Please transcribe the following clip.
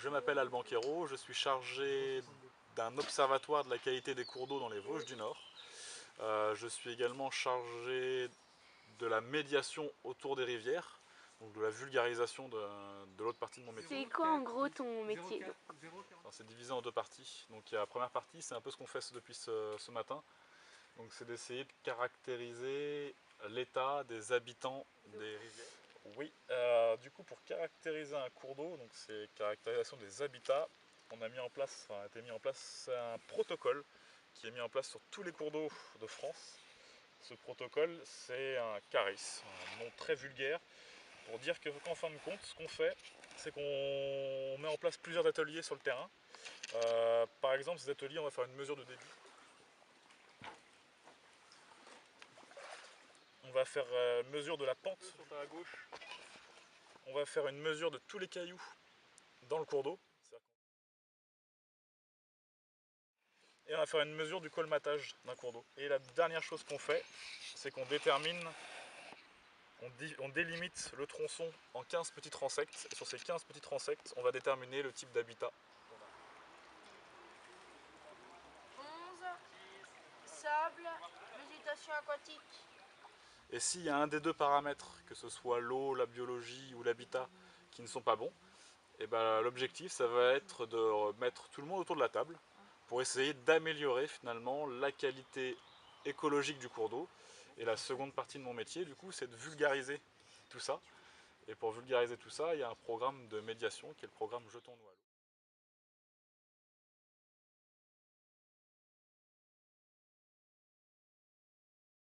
Je m'appelle Alban Quérault, je suis chargé d'un observatoire de la qualité des cours d'eau dans les Vosges du Nord. Je suis également chargé de la médiation autour des rivières, donc de la vulgarisation de l'autre partie de mon métier. C'est quoi en gros ton métier? C'est divisé en deux parties. Donc la première partie, c'est un peu ce qu'on fait depuis ce matin. Donc c'est d'essayer de caractériser l'état des habitants des rivières. Oui, du coup pour caractériser un cours d'eau, donc c'est caractérisation des habitats, on a été mis en place un protocole qui est mis en place sur tous les cours d'eau de France. Ce protocole, c'est un CARIS, un nom très vulgaire, pour dire qu'en fin de compte, ce qu'on fait, c'est qu'on met en place plusieurs ateliers sur le terrain. Par exemple, ces ateliers, on va faire une mesure de débit. On va faire mesure de la pente sur ta gauche. On va faire une mesure de tous les cailloux dans le cours d'eau. Et on va faire une mesure du colmatage d'un cours d'eau. Et la dernière chose qu'on fait, c'est qu'on détermine, on délimite le tronçon en 15 petits transects. Et sur ces 15 petits transects, on va déterminer le type d'habitat. 11, sable, végétation aquatique. Et s'il y a un des deux paramètres, que ce soit l'eau, la biologie ou l'habitat, qui ne sont pas bons, et ben, l'objectif, ça va être de mettre tout le monde autour de la table pour essayer d'améliorer finalement la qualité écologique du cours d'eau. Et la seconde partie de mon métier, du coup, c'est de vulgariser tout ça. Et pour vulgariser tout ça, il y a un programme de médiation qui est le programme Jetons-nous à l'eau.